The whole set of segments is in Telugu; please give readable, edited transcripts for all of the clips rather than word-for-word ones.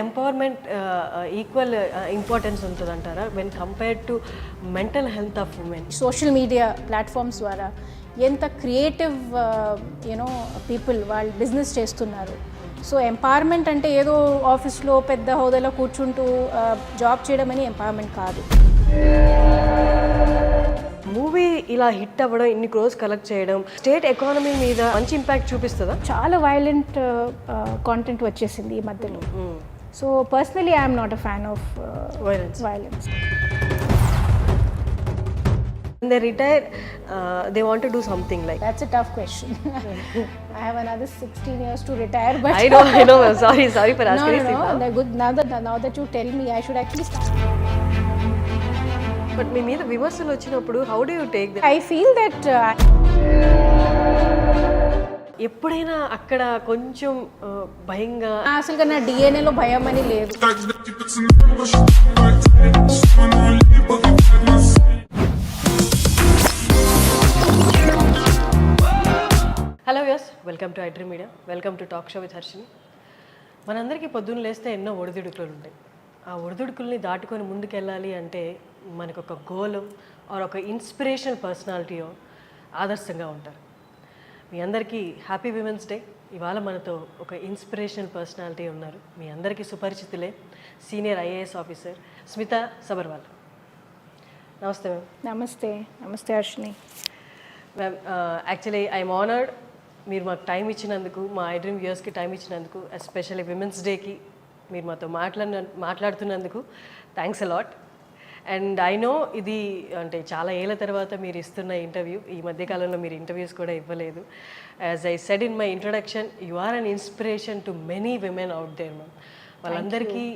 ఎంపవర్మెంట్ ఈక్వల్ ఇంపార్టెన్స్ ఉంటుందంటారా when compared to mental health of women? Social media platforms ద్వారా ఎంత క్రియేటివ్ పీపుల్ వాళ్ళు బిజినెస్ చేస్తున్నారు. సో ఎంపవర్మెంట్ అంటే ఏదో ఆఫీస్లో పెద్ద హోదాలో కూర్చుంటూ జాబ్ చేయడం అని ఎంపవర్మెంట్ కాదు. మూవీ ఇలా హిట్ అవ్వడం, ఇన్ని క్రోస్ కలెక్ట్ చేయడం స్టేట్ ఎకానమీ మీద మంచి ఇంపాక్ట్ చూపిస్తుందా? చాలా వైలెంట్ కాంటెంట్ వచ్చేసింది ఈ మధ్యలో. So personally I'm not a fan of violence. When they retire, they want to do something like. That's a tough question. I have another 16 years to retire, but I know. Sorry for asking. No. Good. Now that you tell me, I should actually start. But మీ మీద విమర్శలు వచ్చినప్పుడు how do you take that? I feel that ఎప్పుడైనా అక్కడ కొంచెం భయంగా, అసలు నా డిఎన్ఏలో భయం అని లేదు. Hello viewers, welcome to iDream media, welcome to talk show with Harshini. మనందరికీ పొద్దున్న లేస్తే ఎన్నో ఒడిదుడుకులు ఉంటాయి. ఆ ఒడిదుడుకుల్ని దాటుకొని ముందుకెళ్ళాలి అంటే మనకు ఒక గోల్ ఆర్ ఒక ఇన్స్పిరేషనల్ పర్సనాలిటీయో ఆదర్శంగా ఉంటారు. మీ అందరికీ హ్యాపీ విమెన్స్ డే. ఇవాళ మనతో ఒక ఇన్స్పిరేషనల్ పర్సనాలిటీ ఉన్నారు. మీ అందరికీ సుపరిచితులే, senior IAS officer Smita Sabharwal. నమస్తే మ్యామ్. నమస్తే Harshini ma'am. Actually I'm honoured మీరు మాకు టైం ఇచ్చినందుకు, మా iDream వ్యూయర్స్కి టైం ఇచ్చినందుకు, ఎస్పెషల్లీ విమెన్స్ డేకి మీరు మాతో మాట్లాడుతున్నందుకు thanks a lot. And I know ఇది అంటే చాలా ఏళ్ళ తర్వాత మీరు ఇస్తున్న ఇంటర్వ్యూ. ఈ మధ్యకాలంలో మీరు ఇంటర్వ్యూస్ కూడా ఇవ్వలేదు. As I said in my introduction, you are an inspiration to many women out there ma'am. వాళ్ళందరికీ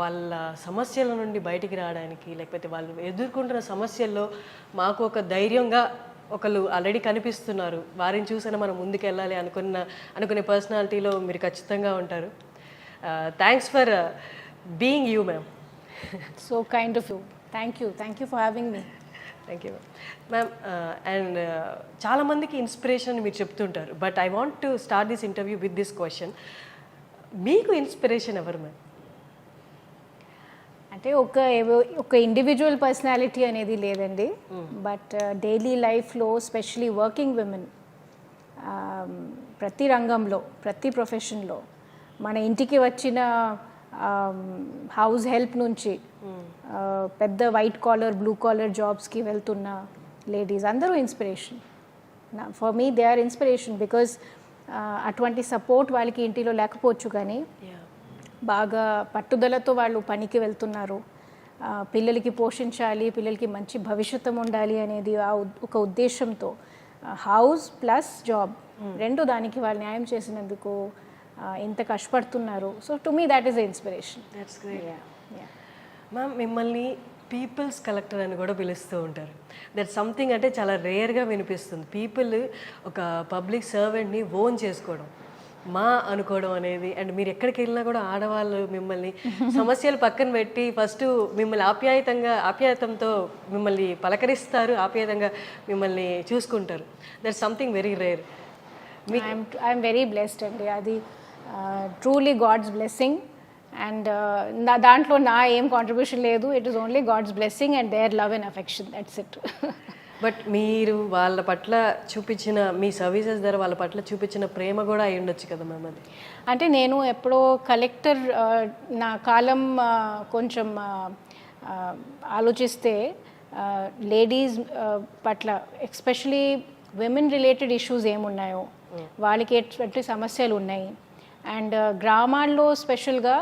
వాళ్ళ సమస్యల నుండి బయటికి రావడానికి, లేకపోతే వాళ్ళు ఎదుర్కొంటున్న సమస్యల్లో మాకు ఒక ధైర్యంగా ఒకళ్ళు ఆల్రెడీ కనిపిస్తున్నారు, వారిని చూసినా మనం ముందుకెళ్ళాలి అనుకునే పర్సనాలిటీలో మీరు ఖచ్చితంగా ఉంటారు. Thanks for being you ma'am. So kind of you. Thank you for having me. Thank you ma'am. And చాలామందికి ఇన్స్పిరేషన్ మీరు చెప్తుంటారు, but I want to start this interview with this question. మీకు ఇన్స్పిరేషన్ ఎవరు మ్యామ్? అంటే ఒక ఇండివిజువల్ పర్సనాలిటీ అనేది లేదండి, బట్ డైలీ లైఫ్లో స్పెషలీ వర్కింగ్ విమెన్ ప్రతి రంగంలో, ప్రతి ప్రొఫెషన్లో, మన ఇంటికి వచ్చిన హౌస్ హెల్ప్ నుంచి పెద్ద వైట్ కాలర్, బ్లూ కాలర్ జాబ్స్కి వెళ్తున్న లేడీస్ అందరూ inspiration. For me they are inspiration because అటువంటి సపోర్ట్ వాళ్ళకి ఇంటిలో లేకపోవచ్చు, కానీ బాగా పట్టుదలతో వాళ్ళు పనికి వెళ్తున్నారు. పిల్లలకి పోషించాలి, పిల్లలకి మంచి భవిష్యత్తు ఉండాలి అనేది ఒక ఉద్దేశంతో హౌస్ ప్లస్ జాబ్ రెండు దానికి వాళ్ళు న్యాయం చేసినందుకు ఎంత కష్టపడుతున్నారు. So to me that is the inspiration. That's great ma'am. మిమ్మల్ని పీపుల్స్ కలెక్టర్ అని కూడా పిలుస్తూ ఉంటారు. దట్ సంథింగ్ అంటే చాలా రేర్గా వినిపిస్తుంది. పీపుల్ ఒక పబ్లిక్ సర్వెంట్ని ఓన్ చేసుకోవడం, మా అనుకోవడం అనేది. అండ్ మీరు ఎక్కడికి వెళ్ళినా కూడా ఆడవాళ్ళు మిమ్మల్ని సమస్యలు పక్కన పెట్టి ఫస్ట్ మిమ్మల్ని ఆప్యాయతంతో మిమ్మల్ని పలకరిస్తారు, ఆప్యాయంగా మిమ్మల్ని చూసుకుంటారు. That something very rare. I'm very blessed అండి. అది ట్రూలీ గాడ్స్ బ్లెస్సింగ్. అండ్ దాంట్లో నా ఏం కాంట్రిబ్యూషన్ లేదు. It is only God's blessing and their love and affection. That's it. But మీరు వాళ్ళ పట్ల చూపించిన, మీ సర్వీసెస్ ద్వారా వాళ్ళ పట్ల చూపించిన ప్రేమ కూడా అయి ఉండొచ్చు కదా మ్యామ్. అది అంటే నేను ఎప్పుడో కలెక్టర్ నా కాలం కొంచెం ఆలోచిస్తే లేడీస్ పట్ల ఎస్పెషలీ విమెన్ రిలేటెడ్ ఇష్యూస్ ఏమున్నాయో, వాళ్ళకి ఎటువంటి సమస్యలు ఉన్నాయి, అండ్ గ్రామాల్లో స్పెషల్గా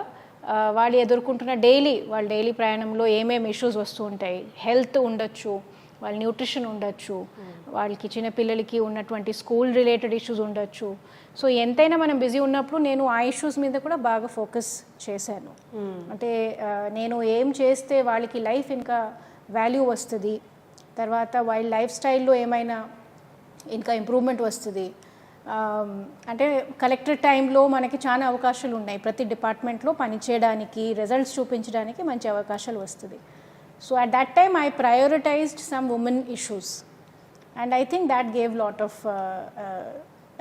వాళ్ళు ఎదుర్కొంటున్న వాళ్ళ డైలీ ప్రయాణంలో ఏమేమి ఇష్యూస్ వస్తూ ఉంటాయి. హెల్త్ ఉండొచ్చు, వాళ్ళ న్యూట్రిషన్ ఉండొచ్చు, వాళ్ళకి చిన్నపిల్లలకి ఉన్నటువంటి స్కూల్ రిలేటెడ్ ఇష్యూస్ ఉండొచ్చు. సో ఎంతైనా మనం బిజీ ఉన్నప్పుడు నేను ఆ ఇష్యూస్ మీద కూడా బాగా ఫోకస్ చేశాను. అంటే నేను ఏం చేస్తే వాళ్ళకి లైఫ్ ఇంకా వాల్యూ వస్తుంది, తర్వాత వాళ్ళ లైఫ్ స్టైల్లో ఏమైనా ఇంకా ఇంప్రూవ్మెంట్ వస్తుంది. అంటే కలెక్టర్ టైంలో మనకి చాలా అవకాశాలు ఉన్నాయి. ప్రతి డిపార్ట్మెంట్లో పనిచేయడానికి, రిజల్ట్స్ చూపించడానికి మంచి అవకాశాలు వస్తుంది. So at that time I prioritised some women issues and I think that gave lot of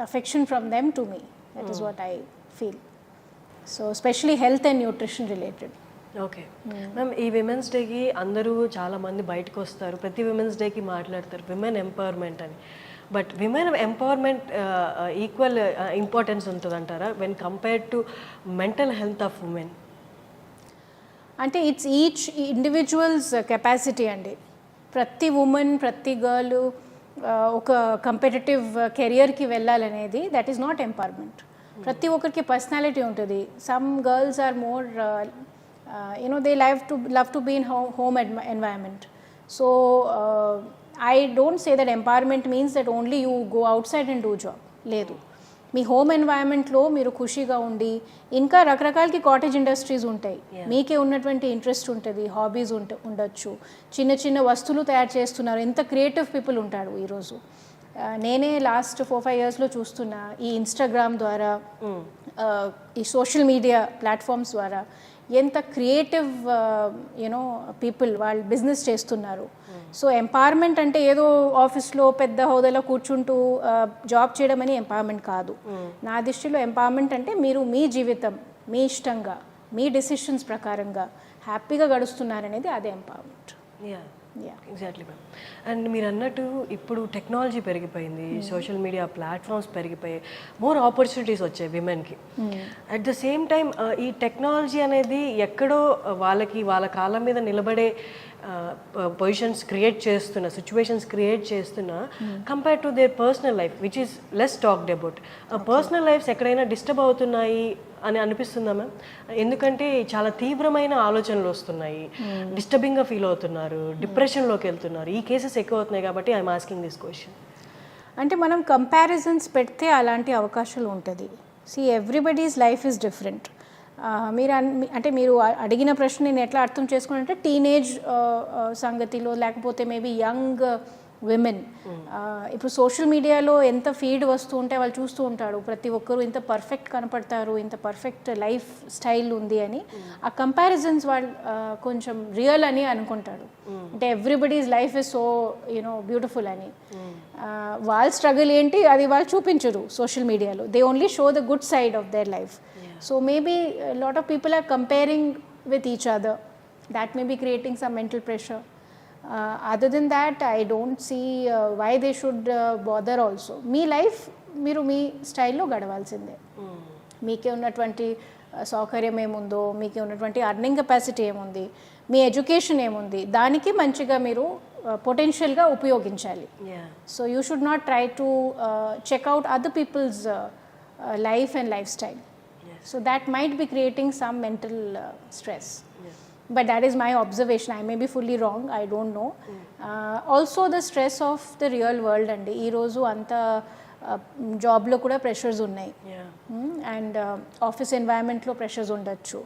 affection from them to me. That is what I feel. So especially health and nutrition related. Okay ma'am, ఈ విమెన్స్ డేకి అందరూ చాలామంది బయటకు వస్తారు, ప్రతి విమెన్స్ డేకి మాట్లాడతారు విమెన్ ఎంపవర్మెంట్ అని. But women empowerment equal importance ఉంటుందంటారా when compared to mental health of women? అంటే ఇట్స్ ఈచ్ ఇండివిజువల్స్ కెపాసిటీ అండి. ప్రతి ఉమెన్, ప్రతి గర్ల్ ఒక కంపిటేటివ్ కెరియర్కి వెళ్ళాలనేది దట్ ఈస్ నాట్ ఎంపవర్మెంట్. ప్రతి ఒక్కరికి పర్సనాలిటీ ఉంటుంది. Some girls are more they love to be in home environment. So I don't say that empowerment means that only you go outside and do job. లేదు, మీ హోమ్ ఎన్వైరన్మెంట్లో మీరు ఖుషిగా ఉండి, ఇంకా రకరకాలకి కాటేజ్ ఇండస్ట్రీస్ ఉంటాయి, మీకే ఉన్నటువంటి ఇంట్రెస్ట్ ఉంటుంది, హాబీస్ ఉండొచ్చు, చిన్న చిన్న వస్తువులు తయారు చేస్తున్నారు, ఎంత క్రియేటివ్ పీపుల్ ఉంటాడు ఈరోజు. నేనే లాస్ట్ 4-5 yearsలో చూస్తున్నా, ఈ ఇన్స్టాగ్రామ్ ద్వారా, ఈ సోషల్ మీడియా ప్లాట్ఫామ్స్ ద్వారా ఎంత క్రియేటివ్ పీపుల్ వాళ్ళు బిజినెస్ చేస్తున్నారు. సో ఎంపవర్మెంట్ అంటే ఏదో ఆఫీస్లో పెద్ద హోదాలో కూర్చుంటూ జాబ్ చేయడం అని ఎంపవర్మెంట్ కాదు. నా దృష్టిలో ఎంపవర్మెంట్ అంటే మీరు మీ జీవితం మీ ఇష్టంగా, మీ డెసిషన్స్ ప్రకారంగా హ్యాపీగా గడుస్తున్నారనేది అదే ఎంపవర్మెంట్. Exactly ma'am. అండ్ మీరు అన్నట్టు ఇప్పుడు టెక్నాలజీ పెరిగిపోయింది, సోషల్ మీడియా ప్లాట్ఫామ్స్ పెరిగిపోయాయి, మోర్ ఆపర్చునిటీస్ వచ్చాయి విమెన్కి. అట్ ద సేమ్ టైం ఈ టెక్నాలజీ అనేది ఎక్కడో వాళ్ళ కాళ్ళ మీద నిలబడే పొజిషన్స్ క్రియేట్ చేస్తున్న, సిచ్యువేషన్స్ క్రియేట్ చేస్తున్న compare to their personal life which is less talked about. Personal lifes ఎక్కడైనా డిస్టర్బ్ అవుతున్నాయి అని అనిపిస్తుందా మ్యామ్? ఎందుకంటే చాలా తీవ్రమైన ఆలోచనలు వస్తున్నాయి, డిస్టర్బింగ్గా ఫీల్ అవుతున్నారు, డిప్రెషన్లోకి వెళ్తున్నారు, ఈ కేసెస్ ఎక్కువ అవుతున్నాయి. కాబట్టి ఐఎమ్ ఆస్కింగ్ దిస్ క్వశ్చన్. అంటే మనం కంపారిజన్స్ పెడితే అలాంటి అవకాశాలు ఉంటుంది. Everybody's life is different. మీరు అడిగిన ప్రశ్న నేను ఎట్లా అర్థం చేసుకున్నానంటే, టీనేజ్ సంగతిలో, లేకపోతే మేబీ యంగ్ విమెన్ ఇప్పుడు సోషల్ మీడియాలో ఎంత ఫీడ్ వస్తూ ఉంటే వాళ్ళు చూస్తూ ఉంటాడు, ప్రతి ఒక్కరు ఇంత పర్ఫెక్ట్ కనపడతారు, ఇంత పర్ఫెక్ట్ లైఫ్ స్టైల్ ఉంది అని ఆ కంపారిజన్స్ వాళ్ళు కొంచెం రియల్ అని అనుకుంటాడు. అంటే everybody's life is so beautiful అని. వాళ్ళ స్ట్రగుల్ ఏంటి అది వాళ్ళు చూపించరు సోషల్ మీడియాలో. They only show the good side of their life. So maybe a lot of people are comparing with each other. That may be creating some mental pressure. Other than that, I don't see why they should bother also. Me life మీరు మీ స్టైల్లో గడవాల్సిందే. మీకే ఉన్నటువంటి సౌకర్యం ఏముందో, మీకే ఉన్నటువంటి అర్నింగ్ కెపాసిటీ ఏముంది, మీ ఎడ్యుకేషన్ ఏముంది, దానికి మంచిగా మీరు పొటెన్షియల్గా ఉపయోగించాలి. So you should not try to check out other people's life and life style. So that might be creating some mental stress. But that is my observation. I may be fully wrong. I don't know. Also the stress of the real world and ee roju anta job lo kuda pressures unnai. And office environment lo pressures undachu.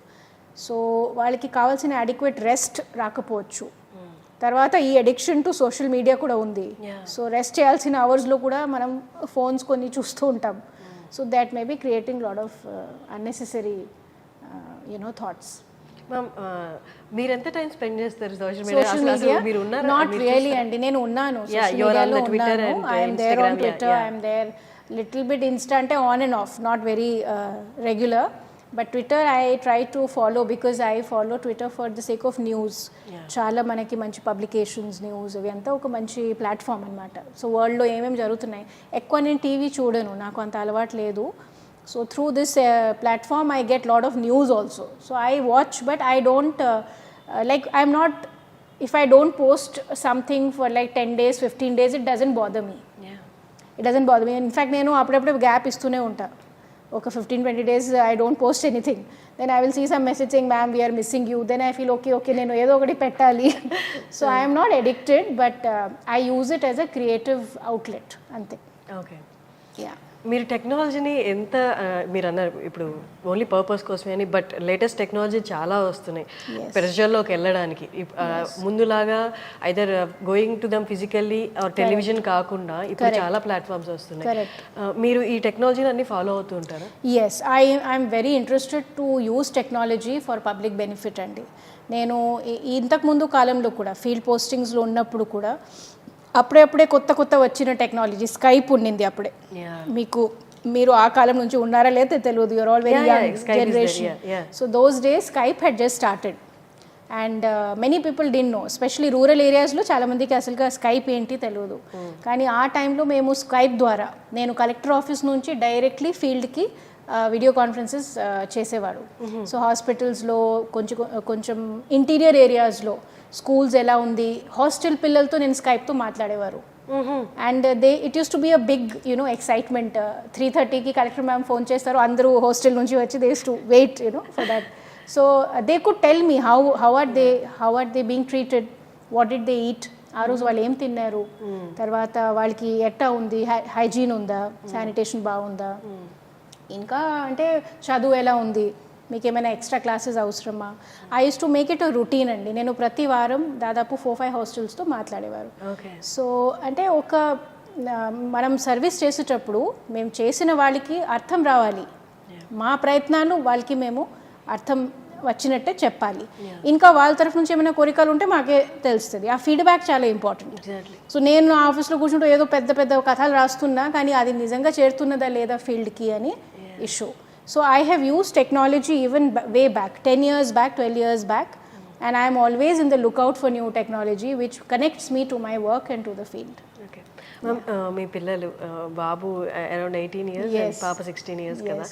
So వాళ్ళకి కావాల్సిన adequate rest రాకపోవచ్చు. తర్వాత ఈ అడిక్షన్ టు సోషల్ మీడియా కూడా ఉంది. సో రెస్ట్ చేయాల్సిన అవర్స్లో కూడా మనం ఫోన్స్ కొన్ని చూస్తూ ఉంటాం. So that may be creating a lot of unnecessary thoughts. Ma'am, మీరు ఎంత టైం స్పెండ్ చేస్తారు సోషల్ మీడియా? మీరు ఉన్నారా? Not really అండి, నేను ఉన్నాను సోషల్ మీడియాలో ఉన్నాను. I am there on Twitter, I am there little bit Insta అంటే on and off, not very regular. But Twitter I try to follow because I follow Twitter for the sake of news. చాలా మనకి మంచి పబ్లికేషన్స్, న్యూస్ అవి అంతా ఒక మంచి ప్లాట్ఫామ్ అనమాట. సో వరల్డ్లో ఏమేమి జరుగుతున్నాయి, ఎక్కువ నేను టీవీ చూడను, నాకు అంత అలవాటు లేదు. So through this platform I get lot of news also. So I watch, but I don't like I'm not, if I don't post something for like 10 days 15 days it doesn't bother me. It doesn't bother me. In fact నేను అప్పుడప్పుడు గ్యాప్ ఇస్తూనే ఉంటా. ఒక 15-20 days I don't post anything. Then I will see some message saying ma'am we are missing you. Then I feel okay నేను ఏదో ఒకటి పెట్టాలి. So I am not addicted, but I use it as a creative outlet అంతే. ఓకే. యా, మీరు టెక్నాలజీని ఎంత మీరు అన్నారు ఇప్పుడు ఓన్లీ పర్పస్ కోసమే అని, బట్ లేటెస్ట్ టెక్నాలజీ చాలా వస్తున్నాయి ప్రెషర్లోకి వెళ్ళడానికి. ముందులాగా either going to them physically or television కాకుండా ఇప్పుడు చాలా ప్లాట్ఫామ్స్ వస్తున్నాయి. మీరు ఈ టెక్నాలజీని అన్ని ఫాలో అవుతూ ఉంటారా? Yes, I'm very interested to use technology for public benefit అండి. నేను ఇంతకుముందు కాలంలో కూడా ఫీల్డ్ పోస్టింగ్స్లో ఉన్నప్పుడు కూడా అప్పుడే కొత్త వచ్చిన టెక్నాలజీ స్కైప్ ఉండింది అప్పుడే. మీరు ఆ కాలం నుంచి ఉన్నారా లేదా తెలియదు, you are all very young generation. So those days Skype had just started and many people did no, especially rural ఏరియాస్లో చాలామందికి అసలుగా స్కైప్ ఏంటి తెలియదు. కానీ ఆ టైంలో మేము స్కైప్ ద్వారా నేను కలెక్టర్ ఆఫీస్ నుంచి డైరెక్ట్లీ ఫీల్డ్కి వీడియో కాన్ఫరెన్సెస్ చేసేవాడు. సో హాస్పిటల్స్లో కొంచెం ఇంటీరియర్ ఏరియాస్లో స్కూల్స్ ఎలా ఉంది, హాస్టల్ పిల్లలతో నేను స్కైప్తో మాట్లాడేవారు. And it used to be a big excitement. 3:30కి కలెక్టర్ మ్యామ్ ఫోన్ చేస్తారు, అందరూ హాస్టల్ నుంచి వచ్చి they to wait for that. So they could tell me how are they being treated, what did they eat, ఆ రోజు వాళ్ళు ఏం తిన్నారు, తర్వాత వాళ్ళకి ఎట్టా ఉంది, హైజీన్ ఉందా, శానిటేషన్ బాగుందా, ఇంకా అంటే చదువు ఎలా ఉంది, మీకు ఏమైనా ఎక్స్ట్రా క్లాసెస్ అవసరమా. I use to make it a routine అండి. నేను ప్రతి వారం దాదాపు 4-5 హాస్టల్స్తో మాట్లాడేవారు. సో అంటే మనం సర్వీస్ చేసేటప్పుడు మేము చేసిన వాళ్ళకి అర్థం రావాలి, మా ప్రయత్నాలు వాళ్ళకి మేము అర్థం వచ్చినట్టే చెప్పాలి. ఇంకా వాళ్ళ తరఫు నుంచి ఏమైనా కోరికలు ఉంటే మాకే తెలుస్తుంది. ఆ ఫీడ్బ్యాక్ చాలా ఇంపార్టెంట్. సో నేను ఆఫీస్లో కూర్చుంటూ ఏదో పెద్ద కథలు రాస్తున్నా, కానీ అది నిజంగా చేరుతున్నదా లేదా ఫీల్డ్కి అని issue. So I have used technology even way back, 10 years back, 12 years back, and I am always in the lookout for new technology which connects me to my work and to the field. Okay. మీ పిల్లలు బాబు అరౌండ్ 18 years and పాప 16 years కదా,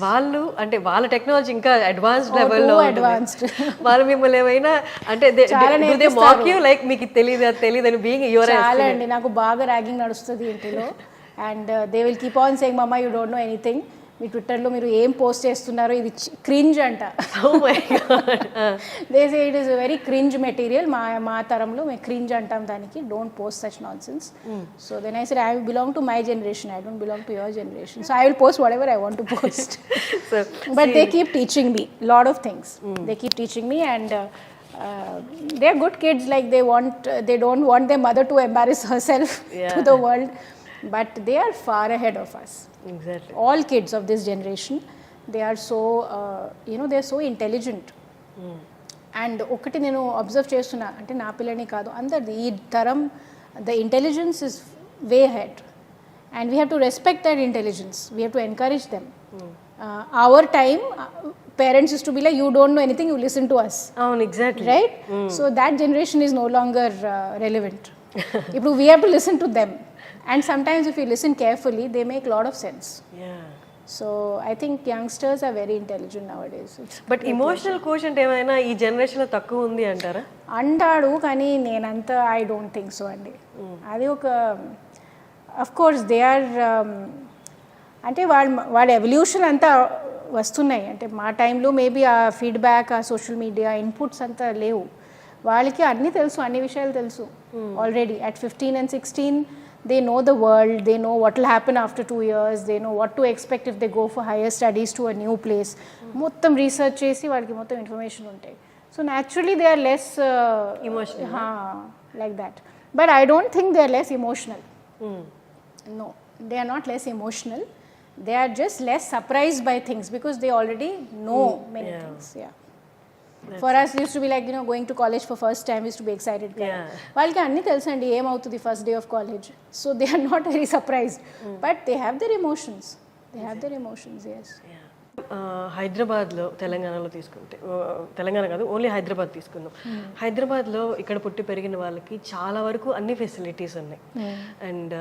వాళ్ళు అంటే వాళ్ళ టెక్నాలజీ ఇంకా అడ్వాన్స్డ్ లెవెల్లో అడ్వాన్స్డ్. వాళ్ళు మిమ్మల్ని ఏమైనా అంటే దే మాక్ యూ లైక్ మీకు తెలియదని బీయింగ్ యువర్. చాలా అండి, నాకు బాగా ర్యాగింగ్ నడుస్తుంది ఇంటిలో. And they will keep on saying mamma you don't know anything, మీ ట్విట్టర్లో మీరు ఏం పోస్ట్ చేస్తున్నారో ఇది క్రింజ్ అంట. They say it is very cringe material, మా తరంలో మేము క్రింజ్ అంటాం దానికి, don't post such nonsense. So then I said I belong to my generation, I don't belong to your generation, so I will post whatever I want to post. But they keep teaching me lot of things, they keep teaching me and they are good kids, like they don't want their mother to embarrass herself to the world, but they are far ahead of us. Exactly. All kids of this generation, they are so they are so intelligent. And ఒకటి నేను అబ్జర్వ్ చేస్తున్నా, అంటే నా పిల్లని కాదు అందరిది ఈ తరం, the intelligence is way ahead and we have to respect that intelligence, we have to encourage them. Our time parents used to be like, you don't know anything, you listen to us. Exactly. Right? So that generation is no longer relevant. Now we have to listen to them, and sometimes if you listen carefully they make a lot of sense. So I think youngsters are very intelligent nowadays. But emotional quotient ఏమైనా ఈ జనరేషన్ లో తక్కువ ఉంది అంటారా? అంటాడు, కానీ నేనంతా ఐ డోంట్ థింక్ సో అండి. అది ఒక అఫ్ కోర్స్ దే ఆర్ అంటే వాళ్ళ ఎవల్యూషన్ అంతా వస్తున్నాయి. అంటే మా టైంలో మేబీ ఆ ఫీడ్బ్యాక్, ఆ సోషల్ మీడియా ఇన్పుట్స్ అంతా లేవు. వాళ్ళకి అన్నీ తెలుసు, అన్ని విషయాలు తెలుసు already. At 15 and 16 they know the world, they know what will happen after 2 years, they know what to expect if they go for higher studies to a new place. మొత్తం రీసెర్చ్ చేసి వాళ్ళకి మొత్తం ఇన్ఫర్మేషన్ ఉంటాయి. So naturally they are less emotional, like that. But I don't think they are less emotional. No, they are not less emotional. They are just less surprised by things because they already know many things. For us it used to be like going to college for first time, we used to be excited. వాళ్ళకి అన్నీ తెలుసండి ఏమవుతుంది first day of college. So they are not very surprised, but they have their emotions. yes. హైదరాబాద్లో తెలంగాణలో తీసుకుంటే, తెలంగాణ కాదు ఓన్లీ హైదరాబాద్ తీసుకుందాం. హైదరాబాద్లో ఇక్కడ పుట్టి పెరిగిన వాళ్ళకి చాలా వరకు అన్ని ఫెసిలిటీస్ ఉన్నాయి అండ్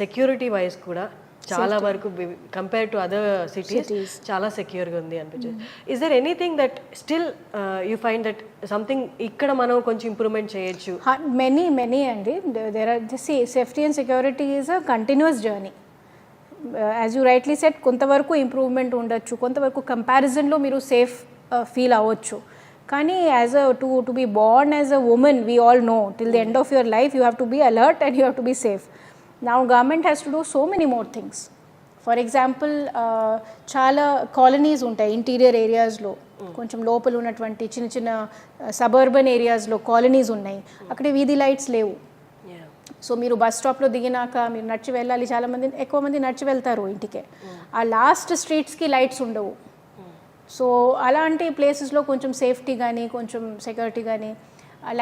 సెక్యూరిటీ వైజ్ కూడా చాలా వరకు కంపేర్ టు అదర్ సిటీస్ చాలా సెక్యూర్గా ఉంది అనిపించింది. Is there anything that still you find that something ఇక్కడ మనం కొంచెం ఇంప్రూవ్మెంట్ చేయొచ్చు? మెనీ అండి. There are safety and security is a continuous journey. As you rightly set, కొంతవరకు ఇంప్రూవ్మెంట్ ఉండొచ్చు, కొంతవరకు కంపారిజన్లో మీరు సేఫ్ ఫీల్ అవ్వచ్చు. కానీ as to be born as a woman, we all know till the end of your life you have to be alert and you have to be safe. Now government has to do so many more things. For example, చాలా కాలనీస్ ఉంటాయి ఇంటీరియర్ ఏరియాస్లో, కొంచెం లోపల ఉన్నటువంటి చిన్న సబర్బన్ ఏరియాస్లో కాలనీస్ ఉన్నాయి, అక్కడ వీధి లైట్స్ లేవు. సో మీరు బస్ స్టాప్లో దిగినాక మీరు నడిచి వెళ్ళాలి, ఎక్కువ మంది నడిచి వెళ్తారు ఇంటికే, ఆ లాస్ట్ స్ట్రీట్స్కి లైట్స్ ఉండవు. సో అలాంటి ప్లేసెస్లో కొంచెం సేఫ్టీ కానీ కొంచెం సెక్యూరిటీ కానీ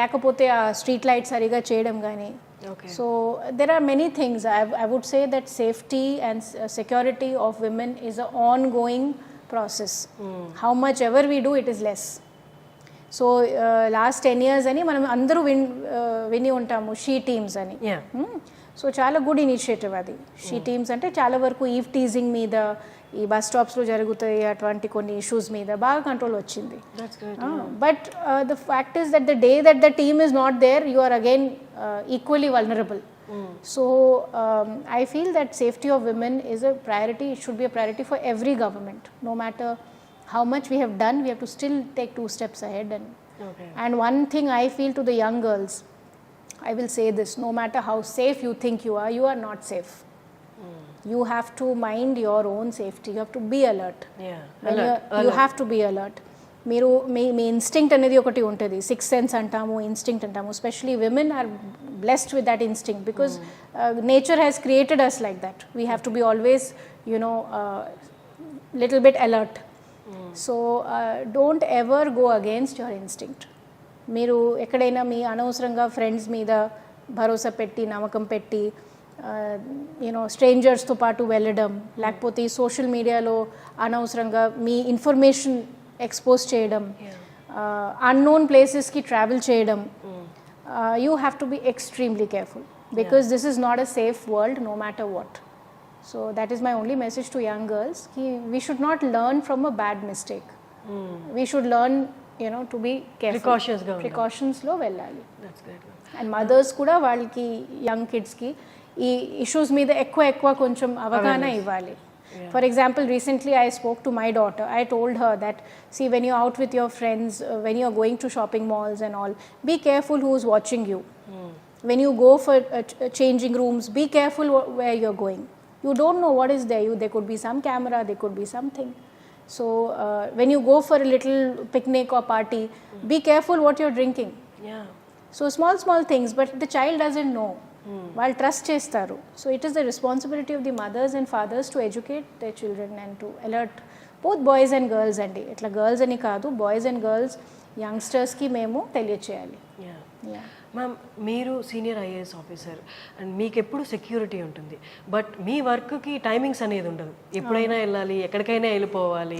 లేకపోతే ఆ స్ట్రీట్ లైట్ సరిగా చేయడం కానీ Okay. So there are many things. I would say that safety and security of women is an ongoing process. How much ever we do, it is less. So last 10 years అని మనం అందరూ విని ఉంటాము షీ టీమ్స్ అని. సో చాలా గుడ్ ఇనిషియేటివ్ అది. షీ టీమ్స్ అంటే చాలా వరకు ఈవ్ టీజింగ్ మీద, ఈ బస్ స్టాప్స్లో జరుగుతాయి అటువంటి కొన్ని ఇష్యూస్ మీద బాగా కంట్రోల్ వచ్చింది. But the fact is that the day that the team is not there, you are again equally vulnerable. So I feel that safety of women is a priority. It should be a priority for every government. No matter how much we have done, we have to still take 2 steps ahead. And one thing I feel to the young girls, I will say this: no matter how safe you think you are not safe. You have to mind your own safety. You have to be alert. You have to be alert. మీరు మీ ఇన్స్టింక్ట్ అనేది ఒకటి ఉంటుంది, 6th sense అంటాము, ఇన్స్టింక్ట్ అంటాము. Especially women are blessed with that instinct because nature has created us like that. We have to be always little bit alert. So don't ever go against your instinct. మీరు ఎక్కడైనా మీ అనవసరంగా ఫ్రెండ్స్ మీద భరోసా పెట్టి, నమ్మకం పెట్టి, స్ట్రేంజర్స్తో పాటు వెళ్ళడం, లేకపోతే ఈ సోషల్ మీడియాలో అనవసరంగా మీ ఇన్ఫర్మేషన్ ఎక్స్పోజ్ చేయడం, అన్నోన్ ప్లేసెస్కి ట్రావెల్ చేయడం, you have to be extremely careful because this is not a safe world no matter what. So that is my only message to young girls. We should not learn from a bad mistake. We should learn, to be careful. Precautions lo vellali. That's great. And mothers kuda valliki young kids ki ee issues meeda ekwa koncham avagana ivvali. For example, recently I spoke to my daughter. I told her that, see, when you're out with your friends, when you're going to shopping malls and all, be careful who's watching you. When you go for changing rooms, be careful where you're going. You don't know what is there. There could be some camera, there could be something. So when you go for a little picnic or party, be careful what you're drinking. So small things, but the child doesn't know. While trust chestaru. So it is the responsibility of the mothers and fathers to educate their children and to alert both boys and girls andi. Itla girls ani kaadu, boys and girls, youngsters ki memo teliyacheyali. Ma'am, మీరు సీనియర్ IAS ఆఫీసర్ అండ్ మీకు ఎప్పుడు సెక్యూరిటీ ఉంటుంది, బట్ మీ వర్క్కి టైమింగ్స్ అనేది ఉండదు. ఎప్పుడైనా వెళ్ళాలి, ఎక్కడికైనా వెళ్ళిపోవాలి,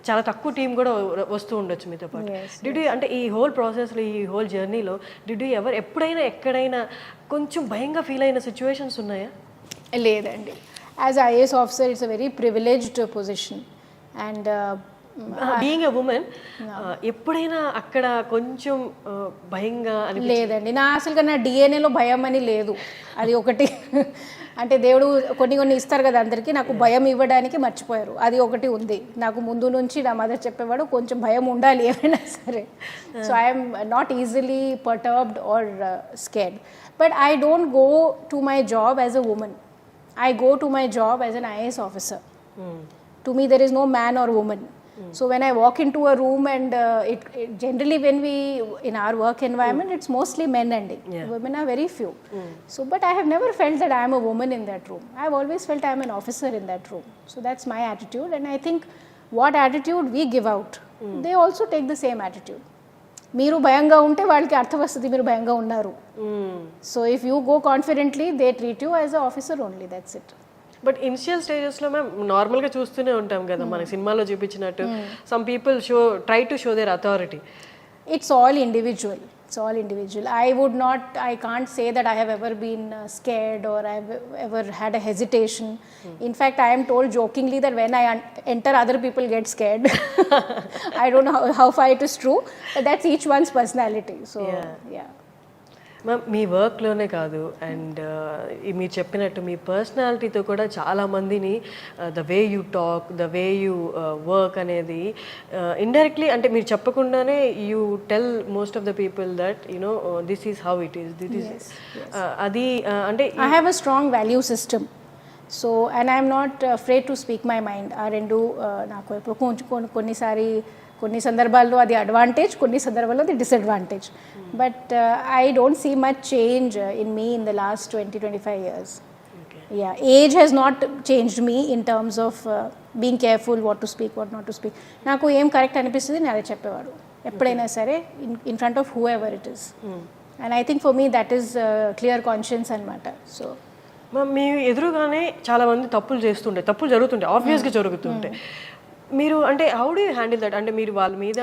చాలా తక్కువ టీం కూడా వస్తూ ఉండొచ్చు మీతో పాటు. డిడ్ యూ, అంటే ఈ హోల్ ప్రాసెస్లో, ఈ హోల్ జర్నీలో డిడ్ యూ ఎప్పుడైనా ఎక్కడైనా కొంచెం భయంగా ఫీల్ అయిన సిచ్యువేషన్స్ ఉన్నాయా? లేదండి. As IAS officer it's a very privileged position. And being a women, ఎప్పుడైనా అక్కడ కొంచెం భయంగా అని? లేదండి, అసలుగా నా DNAలో భయం అని లేదు. అది ఒకటి. అంటే దేవుడు కొన్ని ఇస్తారు కదా అందరికీ, నాకు భయం ఇవ్వడానికి మర్చిపోయారు. అది ఒకటి ఉంది నాకు. ముందు నుంచి నా మదర్ చెప్పేవాడు, కొంచెం భయం ఉండాలి ఏమైనా సరే. So I'm not easily perturbed or scared. But I don't go to my job as a woman. I go to my job as an IAS officer. To me there is no man or woman. So when I walk into a room and it generally when we in our work environment it's mostly men and women are very few. So but I have never felt that I am a woman in that room. I have always felt I am an officer in that room. So that's my attitude, and I think what attitude we give out, they also take the same attitude. మీరు భయంగా ఉంటే వాళ్ళకి అర్థం వస్తుంది మీరు భయంగా ఉన్నారు. So if you go confidently, they treat you as an officer only. That's it. But initial స్టేజెస్లో మ్యామ్ నార్మల్గా చూస్తూనే ఉంటాం కదా, మనకి సినిమాలో చూపించినట్టు some people try to show their authority. It's all individual. I can't say that I have ever been scared or I have ever had a hesitation. In fact, I am told jokingly that when I enter, other people get scared. I don't know how far it is true, but that's each one's personality. So yeah. Ma'am, మీ వర్క్లోనే కాదు అండ్ మీరు చెప్పినట్టు మీ పర్సనాలిటీతో కూడా చాలామందిని the way you talk, the way you work అనేది ఇండైరెక్ట్లీ, అంటే మీరు చెప్పకుండానే you tell most of the people that this is how it is, this is అది. అంటే I have a strong value system. So and I'm not afraid to speak my mind. ఆ రెండు నాకు ఎప్పుడు కొన్ని సందర్భాల్లో అది అడ్వాంటేజ్, కొన్ని సందర్భాల్లో అది disadvantage. But I don't see much change in me in the last 20-25 years. Yeah, age has not changed me in terms of being careful what to speak, what not to speak. నాకు ఏం కరెక్ట్ అనిపిస్తుంది నేను అదే చెప్పేవాడు ఎప్పుడైనా సరే, in front of whoever it is. And I think for me that is clear conscience అనమాట. సో మీ ఎదురుగానే చాలా మంది తప్పులు చేస్తుంటాయి, తప్పులు జరుగుతుంటాయి, ఆబ్వియస్గా జరుగుతుంటాయి. మీరు అంటే how do you handle that? అంటే మీరు వాళ్ళ మీద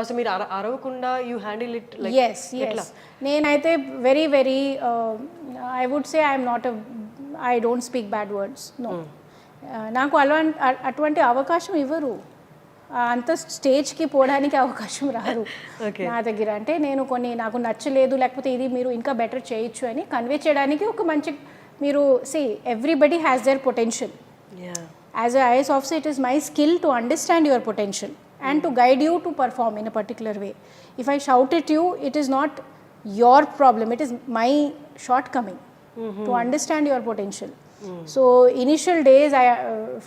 అసలు మీరు అరవకుండా you handle it like? Yes నేనైతే very very I would say I'm not I don't speak bad words. No, నాకు అటువంటి అవకాశం ఇవ్వరు, అంత స్టేజ్కి పోవడానికి అవకాశం రాదు నా దగ్గర. అంటే నేను కొన్ని నాకు నచ్చలేదు, లేకపోతే ఇది మీరు ఇంకా బెటర్ చేయొచ్చు అని కన్వే చేయడానికి ఒక మంచి మీరు see everybody has their potential. As a IAS officer, it is my skill to understand your potential and to guide you to perform in a particular way. If I shout at you, it is not your problem, it is my shortcoming to understand your potential. So initial days,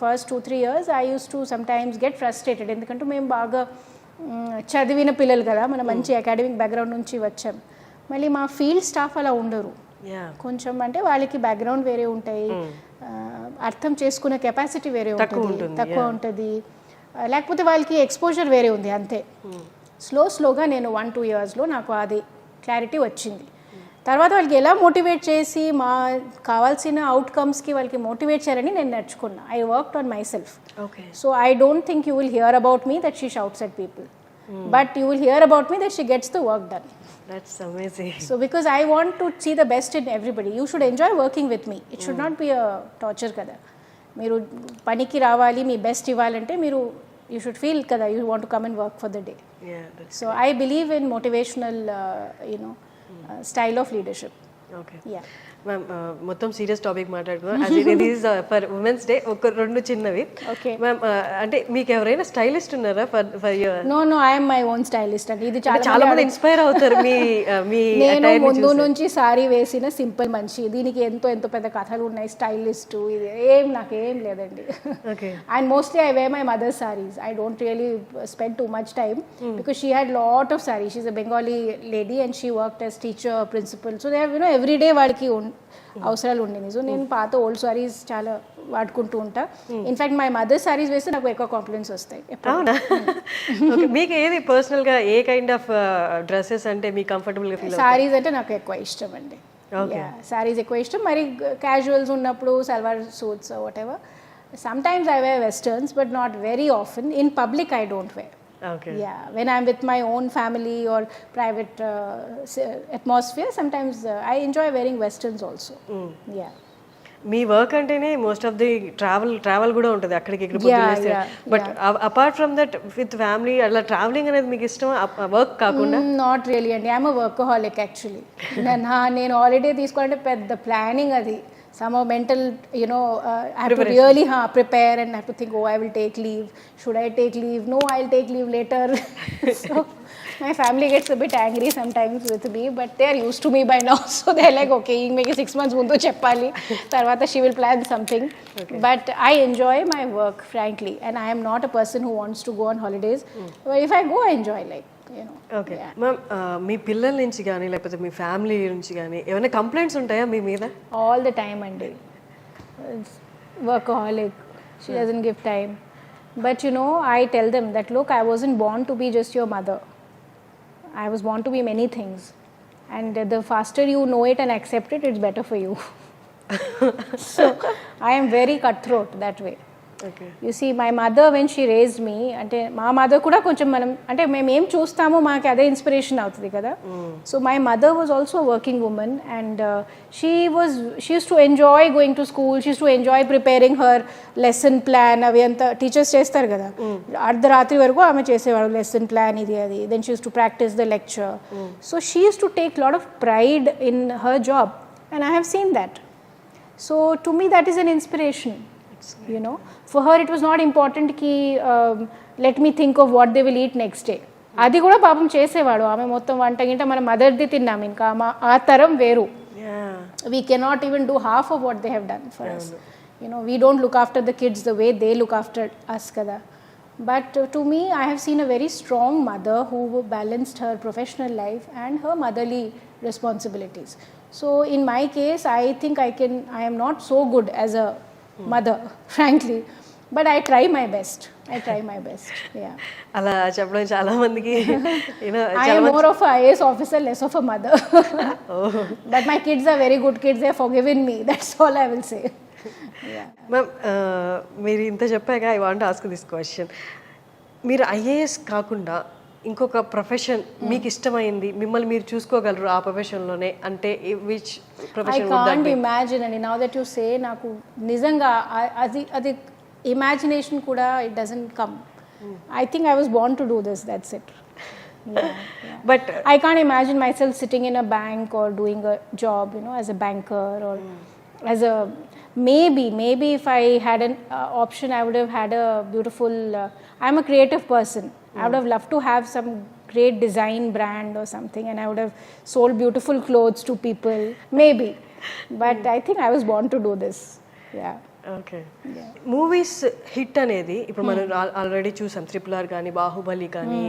first 2-3 years, I used to sometimes get frustrated. ఎందుకంటే మేము బాగా చదివిన పిల్లలు కదా, మన మంచి అకాడమిక్ బ్యాక్గ్రౌండ్ నుంచి వచ్చాం. మళ్ళీ మా ఫీల్డ్ స్టాఫ్ అలా ఉండరు, కొంచెం అంటే వాళ్ళకి బ్యాక్గ్రౌండ్ వేరే ఉంటాయి, అర్థం చేసుకునే కెపాసిటీ వేరే ఉంటుంది, తక్కువ ఉంటుంది, లేకపోతే వాళ్ళకి ఎక్స్పోజర్ వేరే ఉంది అంతే. స్లోగా నేను 1-2 yearsలో నాకు అది క్లారిటీ వచ్చింది. తర్వాత వాళ్ళకి ఎలా మోటివేట్ చేసి మా కావాల్సిన అవుట్కమ్స్కి వాళ్ళకి మోటివేట్ చేయాలని నేను నేర్చుకున్నా. I worked on my self. So I don't think you will hear about me that she shouts at people, but you will hear about me that she gets the work done. That's amazing. So because I want to see the best in everybody, you should enjoy working with me. It should not be a torture kada. మీరు పనికి రావాలి, మీ బెస్ట్ ఇవ్వాలంటే మీరు you should feel kada you want to come and work for the day. So I believe in motivational style of leadership. Ma'am మొత్తం సీరియస్ టాపిక్ మాట్లాడుకుందాం. As it is for women's day ఒక 2 చిన్నవి. మ్యామ్ అంటే మీకు ఎవరైనా స్టైలిస్ట్ ఉన్నారా for your? No I am my own stylist అండి. ఇది చాలా మంది ఇన్స్పైర్ అవుతారు మీ నేను ముందు నుంచి సారీ వేసిన సింపుల్ మనిషి, దీనికి ఎంతో పెద్ద కథలు ఉన్నాయి, స్టైలిస్ట్ ఇది నాకేం లేదండి. And mostly I wear my mother saris. I don't really spend too much time because she had lot of saris. She is a Bengali lady and she worked as teacher, principal. So they have everyday వాడికి అవసరాలు ఉండేవి. సో నేను పాత ఓల్డ్ సారీస్ చాలా వాడుకుంటూ ఉంటా. ఇన్ఫాక్ట్ మై మదర్ సారీస్ వేస్తే నాకు ఎక్కువ కాంప్లిమెంట్స్ వస్తాయి. మీకు ఏది పర్సనల్గా ఏ కైండ్ ఆఫ్ డ్రెస్సెస్ అంటే మీకు కంఫర్టబుల్గా ఫీల్? సారీస్ అంటే నాకు ఎక్కువ ఇష్టం అండి. సారీస్ ఎక్కువ ఇష్టం. మరి క్యాజువల్స్ ఉన్నప్పుడు salwar suits whatever. Sometimes I wear westerns but not very often. In public I don't wear. When I'm with my own family or private atmosphere, sometimes I enjoy wearing westerns also. Me work అంటేనే మోస్ట్ ఆఫ్ ది ట్రావెల్ కూడా ఉంటుంది అక్కడికి ఇక్కడ. But apart from that with family అలా ట్రావెలింగ్ అనేది మీకు ఇష్టం వర్క్ కాకుండా? నాట్ రియలీ అండి. I'm a workaholic actually. నేను హాలిడే తీసుకోవాలంటే పెద్ద ప్లానింగ్ అది. Somehow mental, I have to really prepare and I have to think, I will take leave. Should I take leave? No, I'll take leave later. So my family gets a bit angry sometimes with me, but they are used to me by now. So they're like, okay, make 6 months mundu cheppali. Tarvata she will plan something. But I enjoy my work, frankly. And I am not a person who wants to go on holidays. But if I go, I enjoy okay ma'am, మీ పిల్లల నుంచి కానీ లేకపోతే మీ ఫ్యామిలీ నుంచి కానీ ఏమైనా కంప్లైంట్స్ ఉంటాయా మీ మీద? ఆల్ ద టైమ్ అండి. Workaholic, she doesn't give time. But I tell them that look, I wasn't born to be just your mother. I was born to be many things and the faster you know it and accept it, it's better for you. So I am very cutthroat that way. You see my mother when she raised me, అంటే మా మదర్ కూడా కొంచెం మనం అంటే మేము ఏం చూస్తామో మాకు అదే ఇన్స్పిరేషన్ అవుతుంది కదా. So my mother was also working women and she use to enjoy going to school. She use to enjoy preparing her lesson plan. అవి అంతా టీచర్స్ చేస్తారు కదా, అర్ధరాత్రి వరకు ఆమె చేసేవాడు లెసన్ ప్లాన్ ఇది అది. Then she use to practise the lecture. So she use to take lot of pride in her job and I have seen that. So to me that is an inspiration. For her it was not important ki let me think of what they will eat next day. అది కూడా పాపం చేసేవాడు. ఆమె మొత్తం వంట గింట మన మదర్ది తిన్నాం, ఇంకా ఆ తరం వేరు. We cannot even do half of what they have done for us. We don't look after the kids the way they look after us kada. But to me, I have seen a very strong mother who balanced her professional life and her motherly responsibilities. So in my case, I think I am not so good as a mother, frankly, But I try my best. Yeah. అలా చెప్పడం చాలా మందికి I am more of a IAS officer, less of a mother. But my kids are very good kids. They have forgiven me. That's all I will say. Ma'am మీరు ఇంత చెప్పాక I want ask this question. మీరు ఐఏఎస్ కాకుండా ఇంకొక ప్రొఫెషన్ మీకు ఇష్టమైంది, మిమ్మల్ని మీరు చూసుకోగలరు ఆ ప్రొఫెషన్లోనే అంటే which profession? I can't imagine, and now that you say, నాకు నిజంగా అది imagination కూడా it doesn't come. I think I was born to do this, that's it. But I can't imagine myself sitting in a bank or doing a job, as a banker or as a maybe if I had an option, I would have had a beautiful I'm a creative person. I would have loved to have some great design brand or something, and I would have sold beautiful clothes to people, maybe. But I think I was born to do this. Okay. Movies hit అనేది ఇప్పుడు మనం ఆల్రెడీ చూసాం, RRR కానీ బాహుబలి కానీ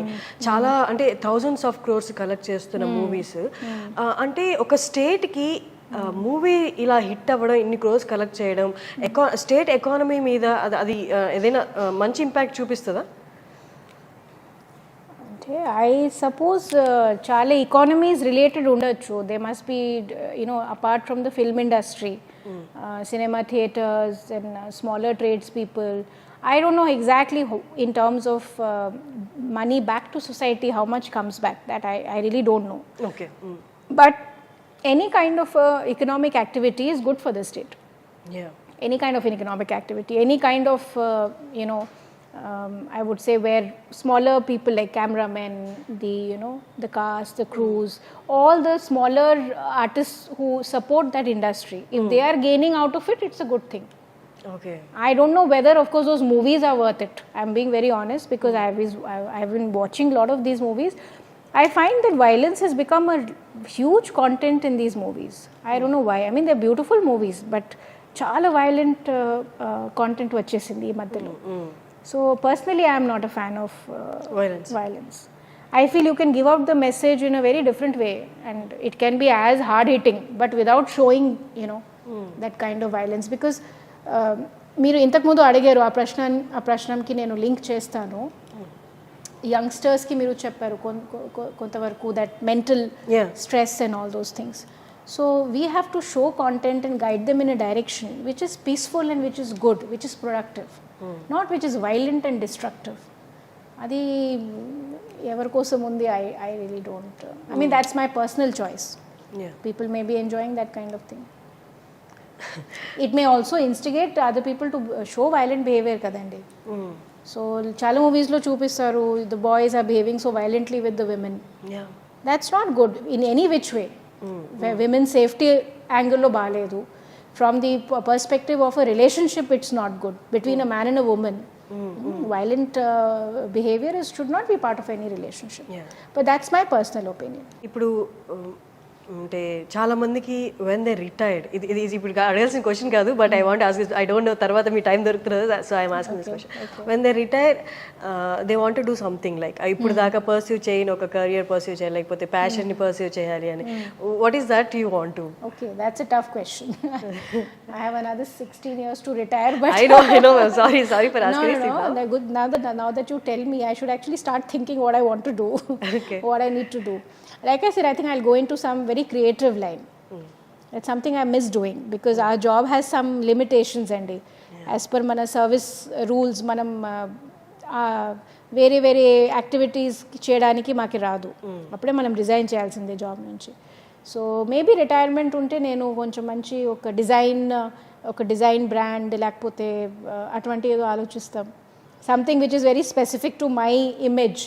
చాలా అంటే థౌజండ్స్ ఆఫ్ క్రోర్స్ కలెక్ట్ చేస్తున్న మూవీస్. అంటే ఒక స్టేట్కి మూవీ ఇలా హిట్ అవ్వడం, ఇన్ని క్రోర్స్ కలెక్ట్ చేయడం స్టేట్ ఎకానమీ మీద అది ఏదైనా మంచి ఇంపాక్ట్ చూపిస్తుందా? అంటే ఐ సపోజ్ చాలా ఎకానమీస్ రిలేటెడ్ ఉండొచ్చు. They must be apart from the film industry, cinema theaters and smaller tradespeople. I don't know exactly in terms of money back to society, how much comes back. That I really don't know. Okay. But any kind of economic activity is good for the state. Any kind of economic activity, any kind of I would say where smaller people like cameramen, the cast, the crews, all the smaller artists who support that industry, if they are gaining out of it, it's a good thing. Okay. I don't know whether, of course, those movies are worth it. I'm being very honest because I've been watching a lot of these movies. I find that violence has become a huge content in these movies. I don't know why. I mean, they're beautiful movies, but చాలా violent content వచ్చేసింది ఈ మధ్యలో. So personally, I am not a fan of violence. I feel you can give out the message in a very different way, and it can be as hard hitting, but without showing that kind of violence. Because మీరు ఇంతకుముందు అడిగారు, ఆ ప్రశ్నకి నేను లింక్ చేస్తాను. యంగ్స్టర్స్కి మీరు చెప్పారు కొంతవరకు that mental stress and all those things. So we have to show content and guide them in a direction which is peaceful and which is good, which is productive, not which is violent and destructive. Adi evar kosam undi, I really don't. I mean, that's my personal choice. People may be enjoying that kind of thing. It may also instigate other people to show violent behavior kadandi. So chala movies lo chupistaru, the boys are behaving so violently with the women. That's not good in any which way. Women's safety angle lo baaledu. From the perspective of a relationship, it's not good between a man and a woman. Violent behavior should not be part of any relationship. But that's my personal opinion. ఇప్పుడు అంటే చాలా మందికి వెన్ దే రిటైర్డ్, ఇది ఇప్పుడు అడగాల్సిన క్వశ్చన్ కాదు, but I want ask, I don't know తర్వాత మీ టైం దొరుకుతుంది, so I'm asking this question. When they retire they want to do something like ఇప్పుడు దాకా పర్స్యూ చేయని ఒక కెరియర్ పర్స్యూ చేయాలి, లేకపోతే ప్యాషన్ని పర్స్యూ చేయాలి అని. What is that you want to? Okay, that's a tough question. I have another 16 years to retire, but I don't know. Sorry for asking. No. Good. Now that you tell me, I should actually start thinking what I want to do, what I need to do. Like I said, I think I'll go into some very creative line. It's something I miss doing because our job has some limitations, and as per mana service rules, manam వేరే యాక్టివిటీస్ చేయడానికి మాకు రాదు. అప్పుడే మనం రిజైన్ చేయాల్సిందే జాబ్ నుంచి. సో మేబీ రిటైర్మెంట్ ఉంటే నేను కొంచెం మంచి ఒక డిజైన్ బ్రాండ్ లేకపోతే అటువంటి ఏదో ఆలోచిస్తాం. Something which is very specific to my image.